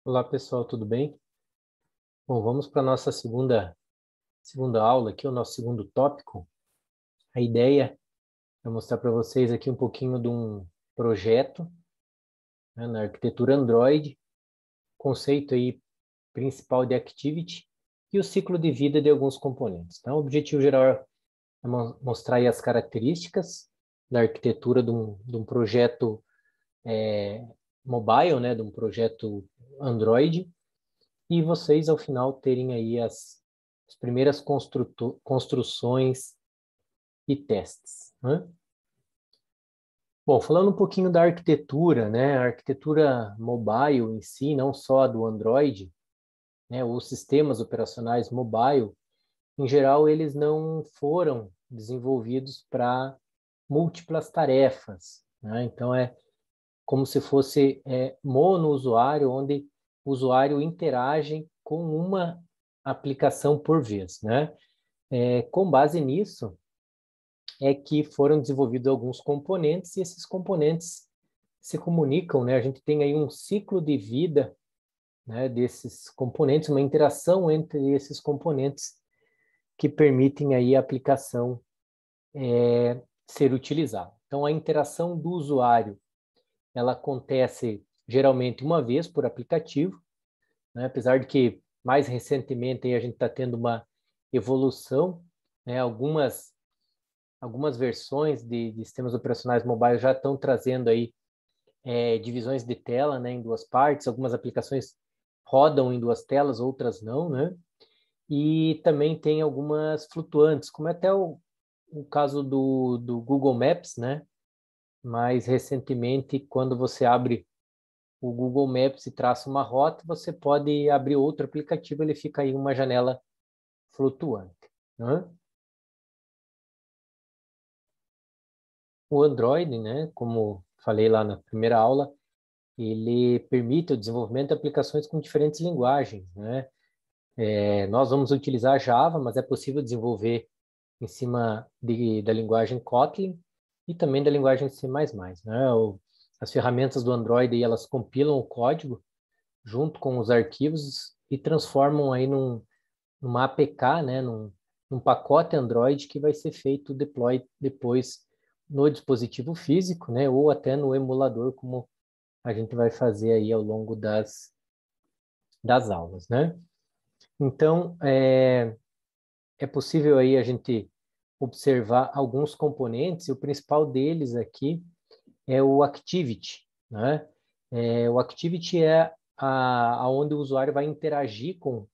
Olá pessoal, tudo bem? Bom, vamos para a nossa segunda aula aqui, o nosso segundo tópico. A ideia é mostrar para vocês aqui um pouquinho de um projeto, né, na arquitetura Android, conceito aí principal de Activity e o ciclo de vida de alguns componentes. Então, o objetivo geral é mostrar aí as características da arquitetura de um projeto mobile, né, de um projeto Android, e vocês, ao final, terem aí as primeiras construções e testes, né? Bom, falando um pouquinho da arquitetura, né? A arquitetura mobile em si, não só a do Android, né? Os sistemas operacionais mobile, em geral, eles não foram desenvolvidos para múltiplas tarefas, né? Então, é como se fosse mono-usuário, onde o usuário interage com uma aplicação por vez, né? Com base nisso, é que foram desenvolvidos alguns componentes e esses componentes se comunicam, né? A gente tem aí um ciclo de vida, né, desses componentes, uma interação entre esses componentes que permitem aí a aplicação ser utilizada. Então, a interação do usuário, ela acontece geralmente uma vez por aplicativo, né? Apesar de que mais recentemente aí a gente está tendo uma evolução, né? Algumas versões de sistemas operacionais mobile já estão trazendo aí divisões de tela, né, em duas partes. Algumas aplicações rodam em duas telas, outras não, né? E também tem algumas flutuantes, como é até o caso do Google Maps, né? Mais recentemente, quando você abre o Google Maps e traça uma rota, você pode abrir outro aplicativo, ele fica aí uma janela flutuante, né? O Android, né, como falei lá na primeira aula, ele permite o desenvolvimento de aplicações com diferentes linguagens, né? Nós vamos utilizar Java, mas é possível desenvolver em cima da linguagem Kotlin e também da linguagem C++, né? As ferramentas do Android, elas compilam o código junto com os arquivos e transformam aí numa APK, né? Num pacote Android que vai ser feito o deploy depois no dispositivo físico, né? Ou até no emulador, como a gente vai fazer aí ao longo das aulas, né? Então, é possível aí a gente observar alguns componentes, e o principal deles aqui é o Activity, né? O Activity é aonde o usuário vai interagir com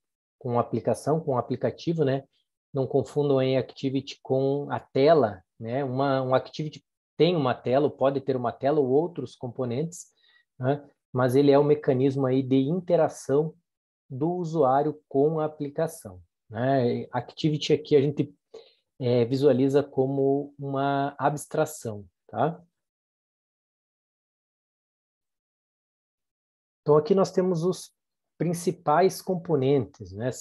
a aplicação, com o aplicativo, né? Não confundam em Activity com a tela, né? Um Activity tem uma tela, pode ter uma tela ou outros componentes, né? Mas ele é o mecanismo aí de interação do usuário com a aplicação, né? Activity aqui a gente visualiza como uma abstração, tá? Então aqui nós temos os principais componentes, né?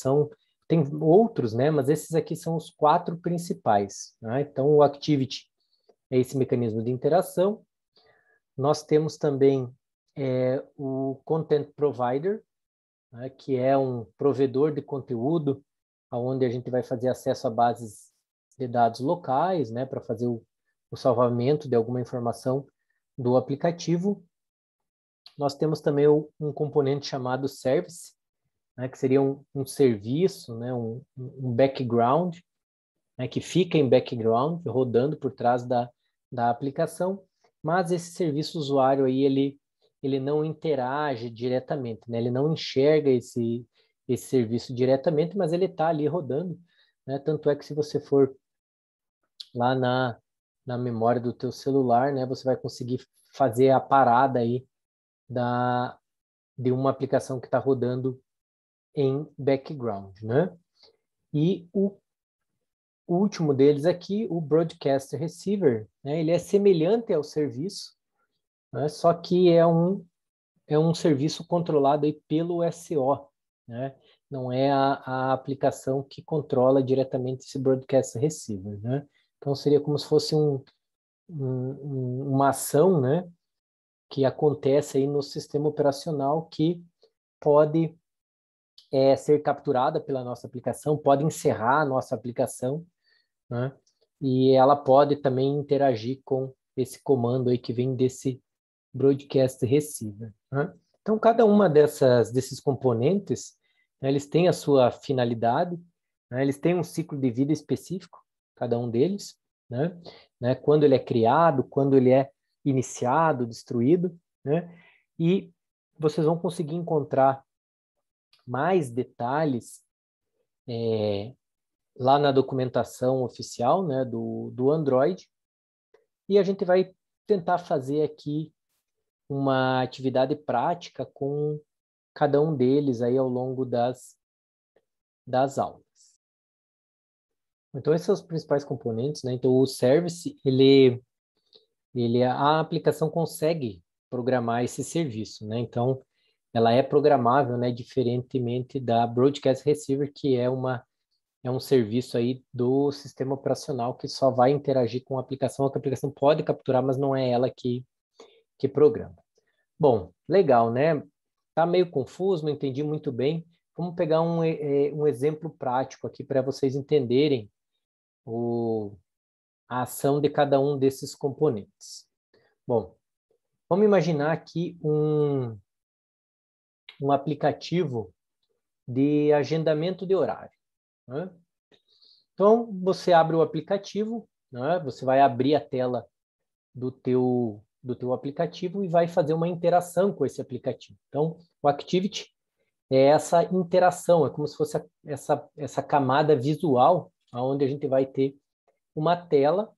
Tem outros, né? Mas esses aqui são os quatro principais, né? Então o Activity é esse mecanismo de interação. Nós temos também o Content Provider, né? Que é um provedor de conteúdo, onde a gente vai fazer acesso a bases de dados locais, né? Para fazer o salvamento de alguma informação do aplicativo. Nós temos também um componente chamado Service, né, que seria um serviço, né, um background, né, que fica em background, rodando por trás da aplicação, mas esse serviço usuário aí, ele não interage diretamente, né, ele não enxerga esse serviço diretamente, mas ele está ali rodando, né, tanto é que se você for lá na memória do teu celular, né, você vai conseguir fazer a parada aí de uma aplicação que está rodando em background, né? E o último deles aqui, o Broadcast Receiver, né? Ele é semelhante ao serviço, né? Só que é um serviço controlado aí pelo SO, né? Não é a aplicação que controla diretamente esse Broadcast Receiver, né? Então seria como se fosse uma ação, né? Que acontece aí no sistema operacional que pode ser capturada pela nossa aplicação, pode encerrar a nossa aplicação, né? E ela pode também interagir com esse comando aí que vem desse broadcast receiver, né? Então, cada uma desses componentes, né, eles têm a sua finalidade, né? Eles têm um ciclo de vida específico, cada um deles, né? Quando ele é criado, quando ele é iniciado, destruído, né? E vocês vão conseguir encontrar mais detalhes lá na documentação oficial, né, do Android, e a gente vai tentar fazer aqui uma atividade prática com cada um deles aí ao longo das aulas. Então, esses são os principais componentes, né? Então, o service, a aplicação consegue programar esse serviço, né? Então, ela é programável, né? Diferentemente da Broadcast Receiver, que é um serviço aí do sistema operacional que só vai interagir com a aplicação aplicação pode capturar, mas não é ela que programa. Bom, legal, né? Tá meio confuso, não entendi muito bem. Vamos pegar um exemplo prático aqui para vocês entenderem a ação de cada um desses componentes. Bom, vamos imaginar aqui um aplicativo de agendamento de horário, né? Então, você abre o aplicativo, né? Você vai abrir a tela do teu aplicativo e vai fazer uma interação com esse aplicativo. Então, o Activity é essa interação, é como se fosse essa camada visual, onde a gente vai ter uma tela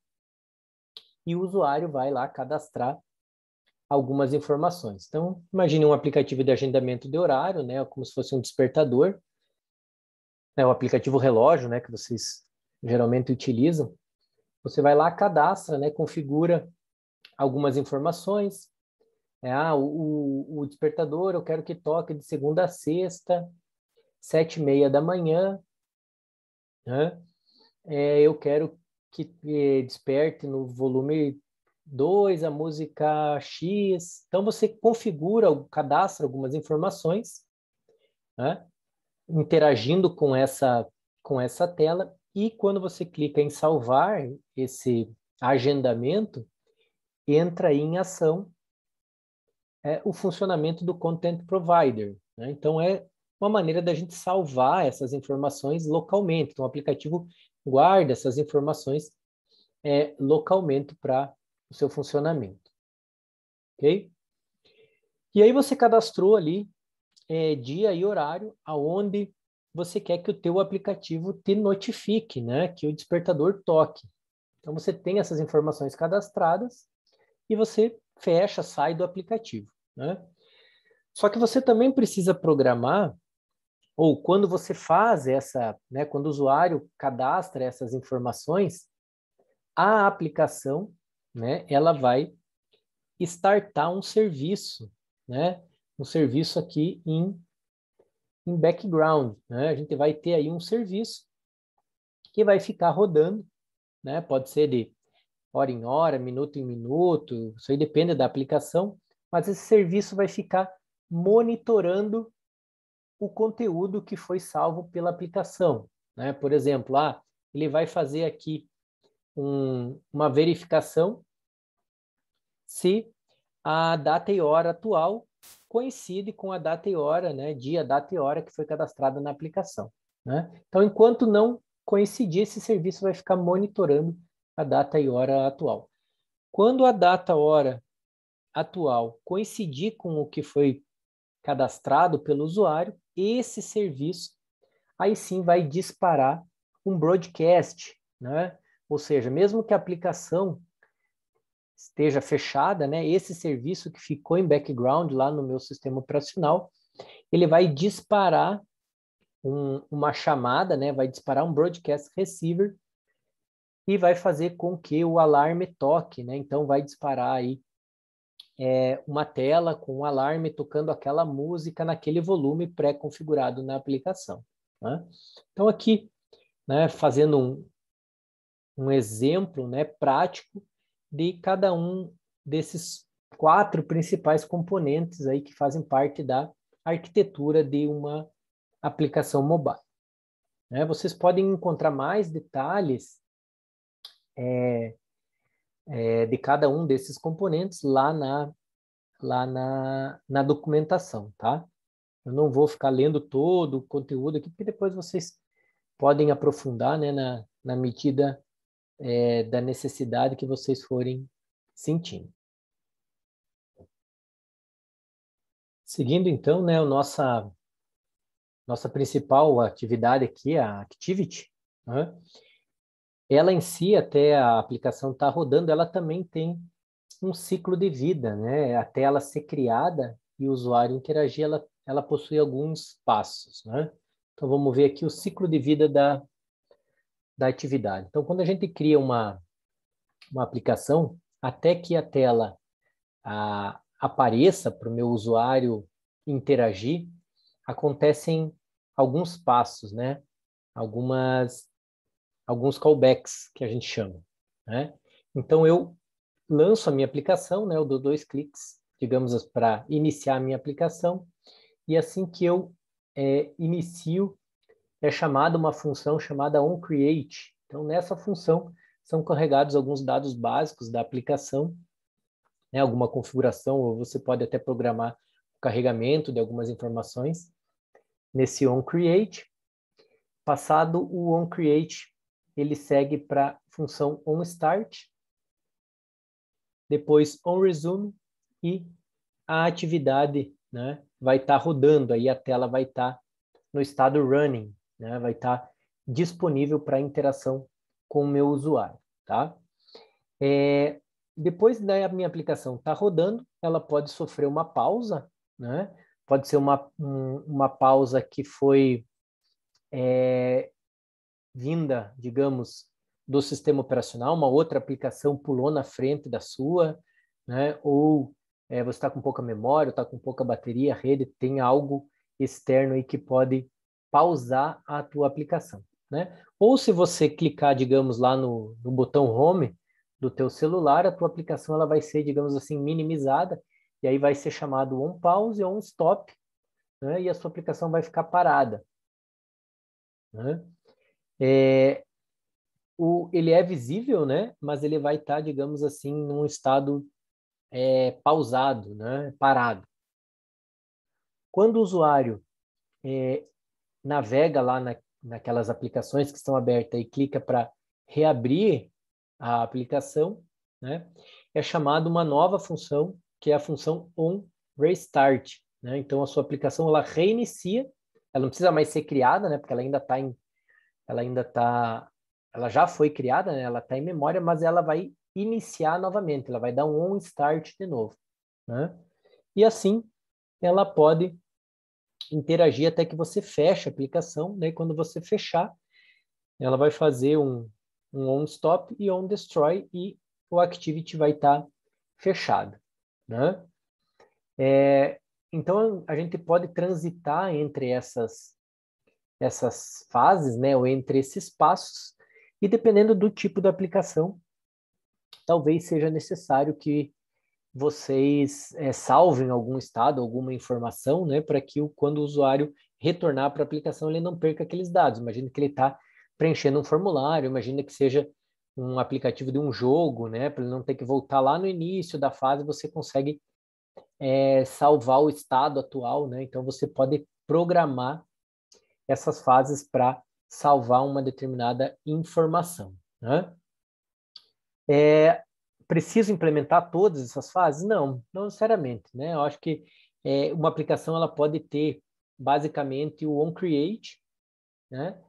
e o usuário vai lá cadastrar algumas informações. Então, imagine um aplicativo de agendamento de horário, né, como se fosse um despertador, né, o aplicativo relógio, né, que vocês geralmente utilizam. Você vai lá, cadastra, né, configura algumas informações. O despertador eu quero que toque de segunda a sexta, 7h30 da manhã, né? Eu quero que desperte no volume 2 a música X. Então, você configura, cadastra algumas informações, né? Interagindo com essa tela, e quando você clica em salvar esse agendamento, entra aí em ação o funcionamento do Content Provider, né? Então, é uma maneira da gente salvar essas informações localmente. Então, o aplicativo guarda essas informações localmente para o seu funcionamento. Ok? E aí você cadastrou ali dia e horário aonde você quer que o teu aplicativo te notifique, né? Que o despertador toque. Então, você tem essas informações cadastradas e você fecha, sai do aplicativo, né? Só que você também precisa programar, ou quando você faz né, quando o usuário cadastra essas informações, a aplicação, né, ela vai startar um serviço, né? Um serviço aqui em background, né? A gente vai ter aí um serviço que vai ficar rodando, né? Pode ser de hora em hora, minuto em minuto, isso aí depende da aplicação, mas esse serviço vai ficar monitorando o conteúdo que foi salvo pela aplicação, né? Por exemplo, ele vai fazer aqui uma verificação se a data e hora atual coincide com a data e hora, né? Dia, data e hora que foi cadastrada na aplicação, né? Então, enquanto não coincidir, esse serviço vai ficar monitorando a data e hora atual. Quando a data e hora atual coincidir com o que foi cadastrado pelo usuário, esse serviço aí sim vai disparar um broadcast, né? Ou seja, mesmo que a aplicação esteja fechada, né? Esse serviço que ficou em background lá no meu sistema operacional, ele vai disparar uma chamada, né? Vai disparar um broadcast receiver e vai fazer com que o alarme toque, né? Então vai disparar aí uma tela com um alarme tocando aquela música naquele volume pré-configurado na aplicação, né? Então aqui, né, fazendo um exemplo, né, prático de cada um desses 4 principais componentes aí que fazem parte da arquitetura de uma aplicação mobile. Né? Vocês podem encontrar mais detalhes de cada um desses componentes lá na documentação, tá? Eu não vou ficar lendo todo o conteúdo aqui, porque depois vocês podem aprofundar, né, na medida da necessidade que vocês forem sentindo. Seguindo, então, né, nossa principal atividade aqui, a Activity, né? Ela em si, até a aplicação estar rodando, ela também tem um ciclo de vida, né? Até ela ser criada e o usuário interagir, ela possui alguns passos, né? Então, vamos ver aqui o ciclo de vida da atividade. Então, quando a gente cria uma aplicação, até que a tela apareça para o meu usuário interagir, acontecem alguns passos, né? Alguns callbacks que a gente chama, né? Então, eu lanço a minha aplicação, né? Eu dou 2 cliques, digamos, para iniciar a minha aplicação, e assim que eu inicio, é chamada uma função chamada onCreate. Então, nessa função, são carregados alguns dados básicos da aplicação, né? Alguma configuração, ou você pode até programar o carregamento de algumas informações nesse onCreate. Passado o onCreate, ele segue para a função onStart, depois onResume, e a atividade, né, vai estar rodando, aí a tela vai estar no estado running, né, vai estar disponível para interação com o meu usuário, tá? Depois da minha aplicação estar rodando, ela pode sofrer uma pausa, né? Pode ser uma pausa que foi vinda, digamos, do sistema operacional, uma outra aplicação pulou na frente da sua, né? Ou você está com pouca memória, está com pouca bateria, a rede tem algo externo aí que pode pausar a tua aplicação, né? Ou se você clicar, digamos, lá no botão Home do teu celular, a tua aplicação ela vai ser, digamos assim, minimizada, e aí vai ser chamado on pause ou on stop, né? E a sua aplicação vai ficar parada, né? Ele é visível, né? Mas ele vai estar, digamos assim, num estado pausado, né? Parado. Quando o usuário navega lá naquelas aplicações que estão abertas e clica para reabrir a aplicação, né? É chamada uma nova função, que é a função onRestart, né? Então, a sua aplicação, ela reinicia, ela não precisa mais ser criada, né? Porque ela já foi criada, né? Ela está em memória, mas ela vai iniciar novamente, ela vai dar um onStart de novo, né? E assim, ela pode interagir até que você feche a aplicação, né? E quando você fechar, ela vai fazer um onStop e onDestroy e o Activity vai estar fechado, né? Então, a gente pode transitar entre essas fases, né? Ou entre esses passos, e dependendo do tipo da aplicação, talvez seja necessário que vocês salvem algum estado, alguma informação, né, para que quando o usuário retornar para a aplicação, ele não perca aqueles dados. Imagina que ele está preenchendo um formulário, imagina que seja um aplicativo de um jogo, né, para ele não ter que voltar lá no início da fase, você consegue salvar o estado atual, né, então você pode programar essas fases para salvar uma determinada informação, né? Preciso implementar todas essas fases? Não necessariamente, né? Eu acho que uma aplicação ela pode ter basicamente o onCreate, né?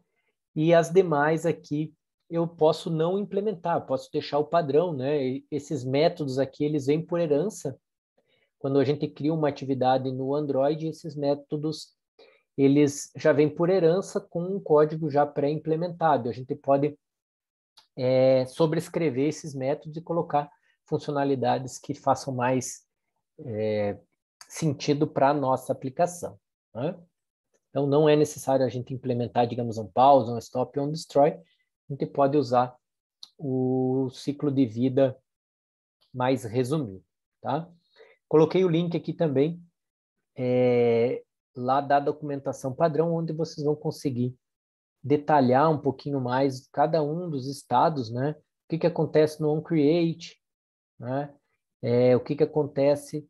E as demais aqui eu posso não implementar, posso deixar o padrão, né? E esses métodos aqui eles vêm por herança. Quando a gente cria uma atividade no Android, esses métodos eles já vêm por herança com um código já pré-implementado. A gente pode sobrescrever esses métodos e colocar funcionalidades que façam mais sentido para a nossa aplicação, né? Então, não é necessário a gente implementar, digamos, um pause, um stop ou um destroy. A gente pode usar o ciclo de vida mais resumido, tá? Coloquei o link aqui também lá da documentação padrão, onde vocês vão conseguir detalhar um pouquinho mais cada um dos estados, né? O que que acontece no onCreate, né? O que que acontece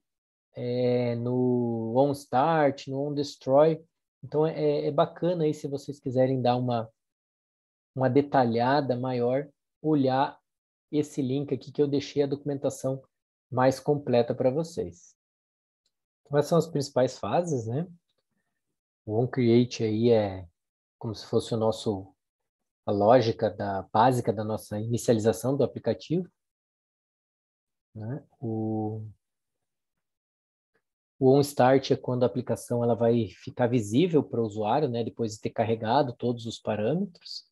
no onStart, no onDestroy. Então, é bacana aí, se vocês quiserem dar uma detalhada maior, olhar esse link aqui que eu deixei a documentação mais completa para vocês. Então, essas são as principais fases, né? O onCreate aí é como se fosse a lógica básica da nossa inicialização do aplicativo, né? O onStart é quando a aplicação ela vai ficar visível para o usuário, né? Depois de ter carregado todos os parâmetros.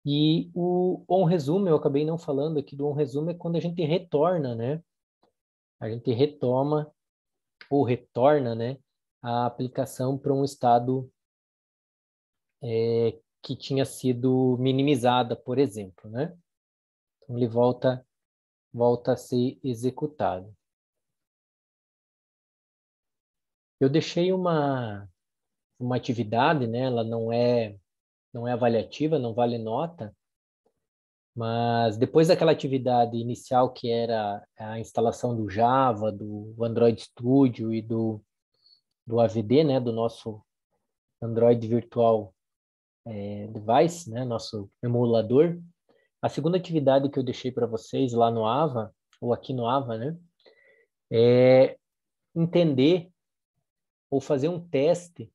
E o onResume, eu acabei não falando aqui do onResume, é quando a gente retorna, né? A gente retoma ou retorna, né, a aplicação para um estado que tinha sido minimizada, por exemplo, né? Então ele volta a ser executado. Eu deixei uma atividade, né? Ela não é avaliativa, não vale nota, mas depois daquela atividade inicial que era a instalação do Java, do Android Studio e do AVD, né? Do nosso Android Virtual Device, né? Nosso emulador. A segunda atividade que eu deixei para vocês lá no Ava, ou aqui no Ava, né? É entender ou fazer um teste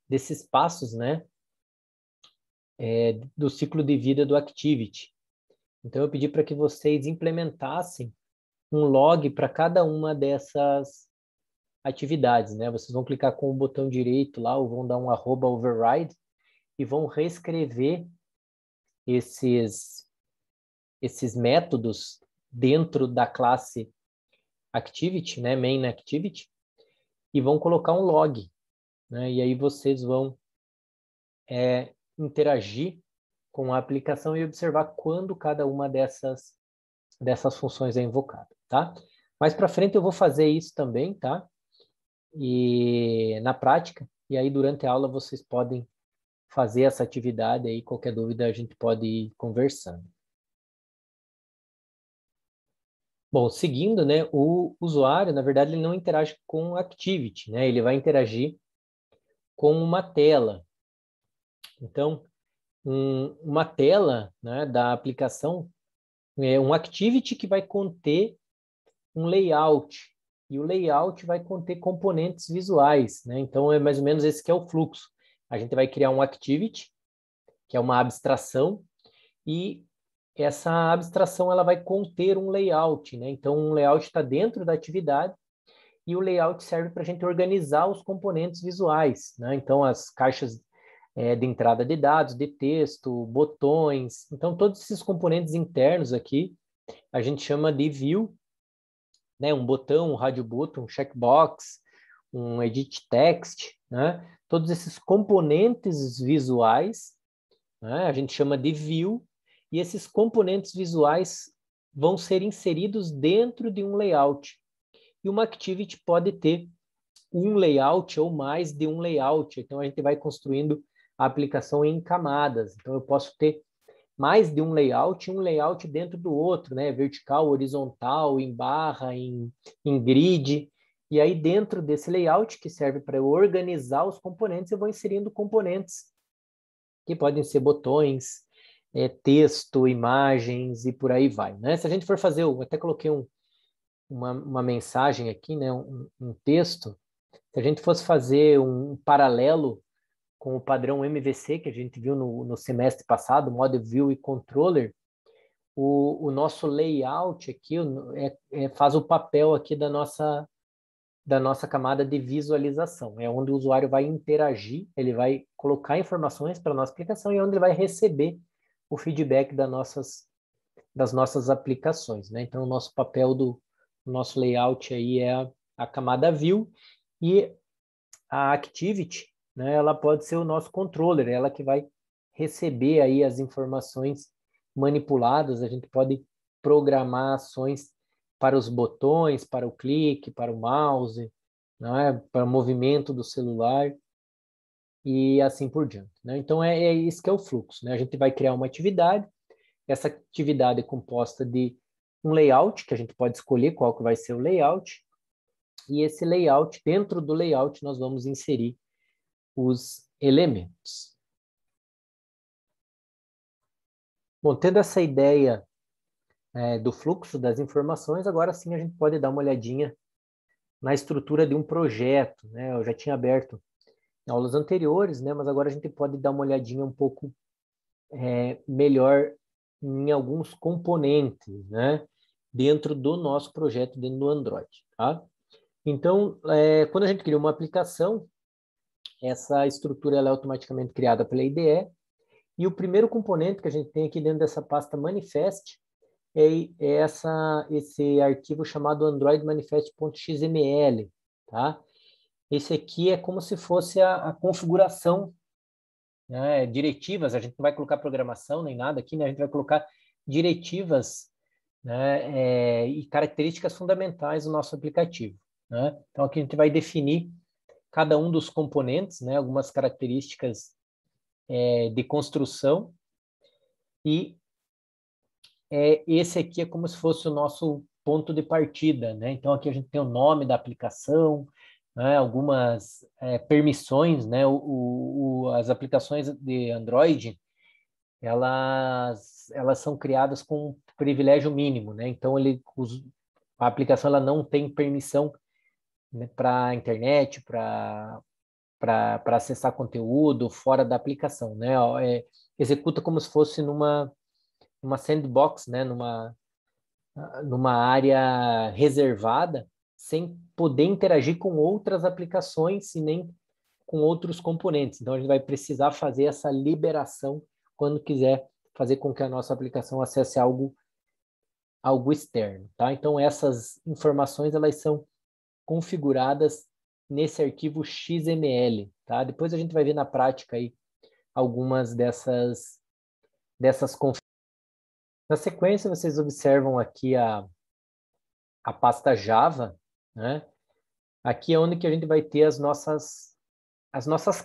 desses passos, né? Do ciclo de vida do Activity. Então, eu pedi para que vocês implementassem um log para cada uma dessas atividades, né? Vocês vão clicar com o botão direito lá, ou vão dar um @override e vão reescrever esses métodos dentro da classe Activity, né? Main Activity, e vão colocar um log, né? E aí vocês vão interagir com a aplicação e observar quando cada uma dessas funções é invocada, tá? Mais para frente eu vou fazer isso também, tá? E na prática, e aí durante a aula vocês podem fazer essa atividade aí, qualquer dúvida a gente pode ir conversando. Bom, seguindo, né, o usuário, na verdade, ele não interage com o Activity, né? Ele vai interagir com uma tela. Então, uma tela, né, da aplicação é um Activity que vai conter um layout, e o layout vai conter componentes visuais, né? Então, é mais ou menos esse que é o fluxo. A gente vai criar um Activity, que é uma abstração, e essa abstração ela vai conter um layout, né? Então, um layout está dentro da atividade, e o layout serve para a gente organizar os componentes visuais, né? Então, as caixas de entrada de dados, de texto, botões. Então, todos esses componentes internos aqui, a gente chama de view, né? Um botão, um radio button, um checkbox, um edit text, né? Todos esses componentes visuais, né? A gente chama de view, e esses componentes visuais vão ser inseridos dentro de um layout. E uma activity pode ter um layout ou mais de um layout. Então, a gente vai construindo a aplicação em camadas. Então, eu posso ter mais de um layout dentro do outro, né? Vertical, horizontal, em barra, em grid. E aí, dentro desse layout, que serve para eu organizar os componentes, eu vou inserindo componentes que podem ser botões, texto, imagens e por aí vai, né? Se a gente for fazer, eu até coloquei uma mensagem aqui, né? Um texto. Se a gente fosse fazer um paralelo com o padrão MVC que a gente viu no semestre passado, Model View e Controller, o nosso layout aqui faz o papel aqui da nossa camada de visualização. É onde o usuário vai interagir, ele vai colocar informações para a nossa aplicação e é onde ele vai receber o feedback das nossas aplicações, né? Então, o nosso papel do nosso layout aí é a camada view, e a activity, né, ela pode ser o nosso controller, ela que vai receber aí as informações manipuladas, a gente pode programar ações para os botões, para o clique, para o mouse, né? Para o movimento do celular e assim por diante, né? Então, é isso que é o fluxo, né? A gente vai criar uma atividade, essa atividade é composta de um layout, que a gente pode escolher qual que vai ser o layout, e esse layout, dentro do layout, nós vamos inserir os elementos. Bom, tendo essa ideia do fluxo das informações, agora sim a gente pode dar uma olhadinha na estrutura de um projeto, né? Eu já tinha aberto em aulas anteriores, né? Mas agora a gente pode dar uma olhadinha um pouco melhor em alguns componentes, né? Dentro do nosso projeto, dentro do Android, tá? Então, quando a gente cria uma aplicação, essa estrutura ela é automaticamente criada pela IDE, e o primeiro componente que a gente tem aqui dentro dessa pasta manifest esse arquivo chamado Android manifest.xml, tá? Esse aqui é como se fosse a configuração, né, diretivas, a gente não vai colocar programação nem nada aqui, né? A gente vai colocar diretivas, né, e características fundamentais do nosso aplicativo, né? Então, aqui a gente vai definir cada um dos componentes, né, algumas características de construção, e esse aqui é como se fosse o nosso ponto de partida, né? Então, aqui a gente tem o nome da aplicação, né? Algumas permissões, né? As aplicações de Android, elas são criadas com privilégio mínimo, né? Então, a aplicação ela não tem permissão, né, para a internet, para acessar conteúdo fora da aplicação, né? Executa como se fosse numa sandbox, né? Numa área reservada, sem poder interagir com outras aplicações e nem com outros componentes. Então, a gente vai precisar fazer essa liberação quando quiser fazer com que a nossa aplicação acesse algo externo, tá? Então, essas informações, elas são configuradas nesse arquivo XML, tá? Depois a gente vai ver na prática aí algumas dessas configurações. Na sequência, vocês observam aqui a pasta Java, né? Aqui é onde que a gente vai ter as nossas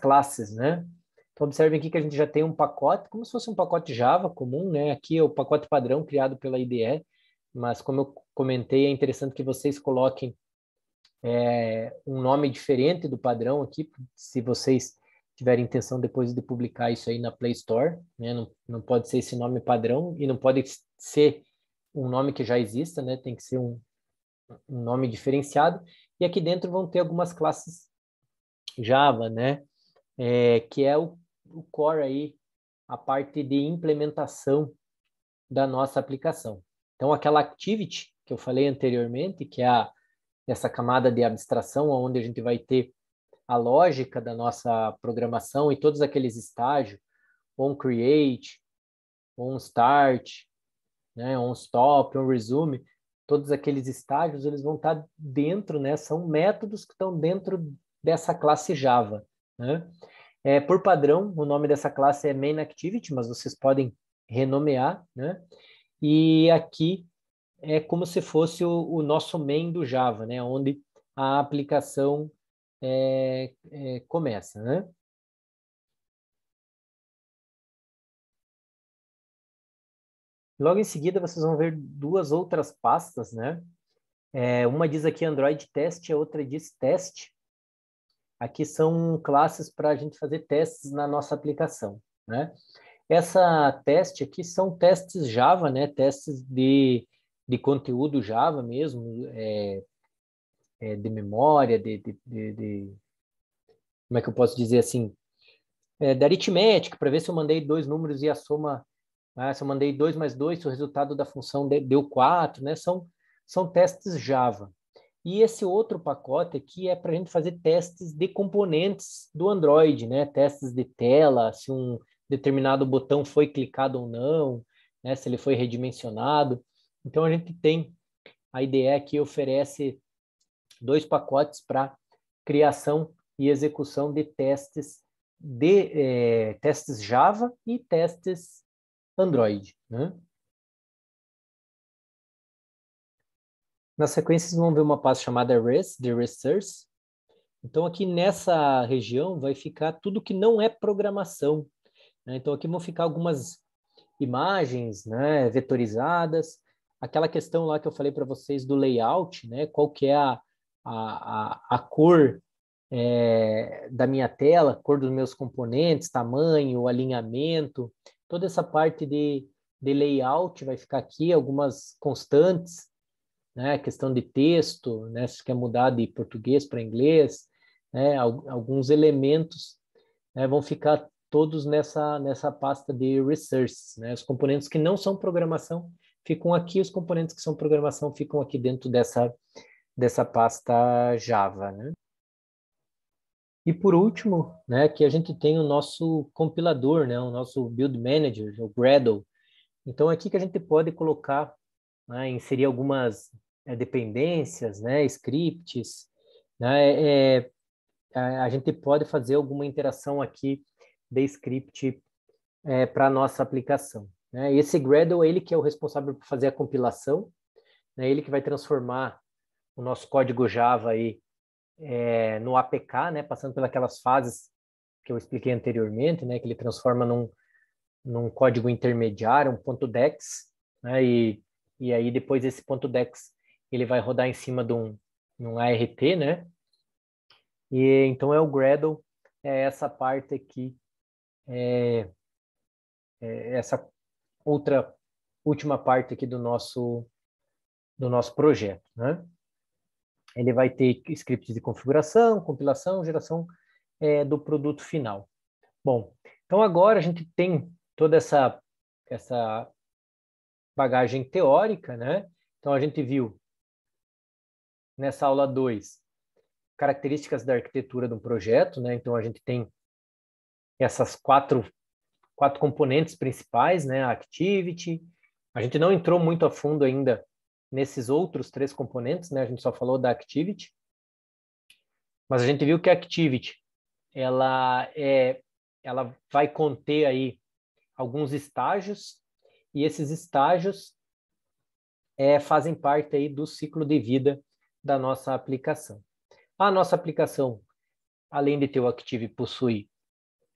classes, né? Então, observem aqui que a gente já tem um pacote, como se fosse um pacote Java comum, né? Aqui é o pacote padrão criado pela IDE, mas como eu comentei, é interessante que vocês coloquem um nome diferente do padrão aqui, se vocês tiverem intenção depois de publicar isso aí na Play Store, né? Não pode ser esse nome padrão e não pode ser um nome que já exista, né? Tem que ser um nome diferenciado. E aqui dentro vão ter algumas classes Java, né? Que é o core aí, a parte de implementação da nossa aplicação. Então, aquela activity que eu falei anteriormente, que é essa camada de abstração, onde a gente vai ter a lógica da nossa programação e todos aqueles estágios, on create, on start, né, on stop, on resume, todos aqueles estágios, eles vão estar dentro, né, são métodos que estão dentro dessa classe Java, né? Por padrão, o nome dessa classe é main activity, mas vocês podem renomear, né? E aqui é como se fosse o nosso main do Java, né? Onde a aplicação começa, né? Logo em seguida, vocês vão ver duas outras pastas, né? Uma diz aqui Android Test, a outra diz Teste. Aqui são classes para a gente fazer testes na nossa aplicação, né? Essa teste aqui são testes Java, né? Testes de conteúdo Java mesmo, de memória, como é que eu posso dizer assim? Da aritmética, para ver se eu mandei dois números e a soma, se eu mandei 2 mais 2, se o resultado da função deu 4, né? São testes Java. E esse outro pacote aqui é para a gente fazer testes de componentes do Android, né? Testes de tela, se um determinado botão foi clicado ou não, né? Se ele foi redimensionado. Então, a gente tem, a IDE aqui oferece dois pacotes para criação e execução de testes Java e testes Android, né? Na sequência, vocês vão ver uma pasta chamada res, de resource. Então, aqui nessa região vai ficar tudo que não é programação, né? Então, aqui vão ficar algumas imagens, né, vetorizadas, aquela questão lá que eu falei para vocês do layout, né, qual que é a cor da minha tela, cor dos meus componentes, tamanho, alinhamento, toda essa parte de layout vai ficar aqui, algumas constantes, né, questão de texto, né, se quer mudar de português para inglês, né, alguns elementos, né, vão ficar todos nessa pasta de resources, né? Os componentes que não são programação ficam aqui, os componentes que são programação ficam aqui dentro dessa pasta Java, né? E por último, né, que a gente tem o nosso compilador, né, o nosso Build Manager, o Gradle. Então, aqui que a gente pode colocar, né, inserir algumas dependências, né, scripts, né, a gente pode fazer alguma interação aqui de script para a nossa aplicação, né? Esse Gradle, ele que é o responsável por fazer a compilação, né? Ele que vai transformar o nosso código Java aí, no APK, né? Passando pelas fases que eu expliquei anteriormente, né? Que ele transforma num código intermediário, um .dex, né? E aí depois esse .dex ele vai rodar em cima de um ART, né? E então é o Gradle, é essa parte aqui, essa outra última parte aqui do nosso projeto, né? Ele vai ter scripts de configuração, compilação, geração do produto final. Bom, então agora a gente tem toda essa bagagem teórica, né? Então a gente viu nessa aula 2 características da arquitetura de um projeto, né? Então a gente tem essas quatro componentes principais, né? A activity. A gente não entrou muito a fundo ainda nesses outros 3 componentes, né? A gente só falou da activity. Mas a gente viu que a activity, ela vai conter aí alguns estágios, e esses estágios fazem parte aí do ciclo de vida da nossa aplicação. A nossa aplicação, além de ter o Active, possui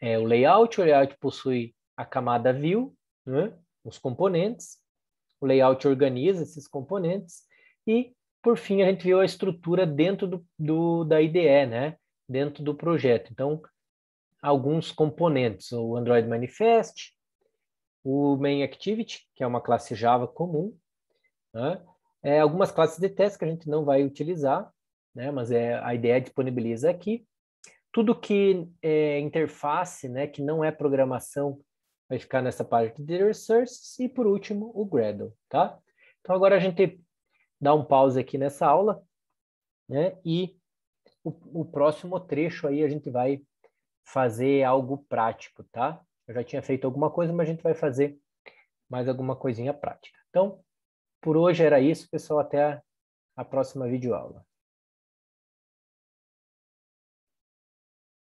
o layout possui a camada view, né? Os componentes, o layout organiza esses componentes, e, por fim, a gente viu a estrutura dentro da IDE, né? Dentro do projeto. Então, alguns componentes, o Android Manifest, o Main Activity, que é uma classe Java comum, né? Algumas classes de teste que a gente não vai utilizar, né? Mas a IDE disponibiliza aqui. Tudo que é interface, né, que não é programação, vai ficar nessa parte de resources, e por último o Gradle, tá? Então agora a gente dá um pause aqui nessa aula, né? E o próximo trecho aí a gente vai fazer algo prático, tá? Eu já tinha feito alguma coisa, mas a gente vai fazer mais alguma coisinha prática. Então, por hoje era isso, pessoal. Até a próxima videoaula.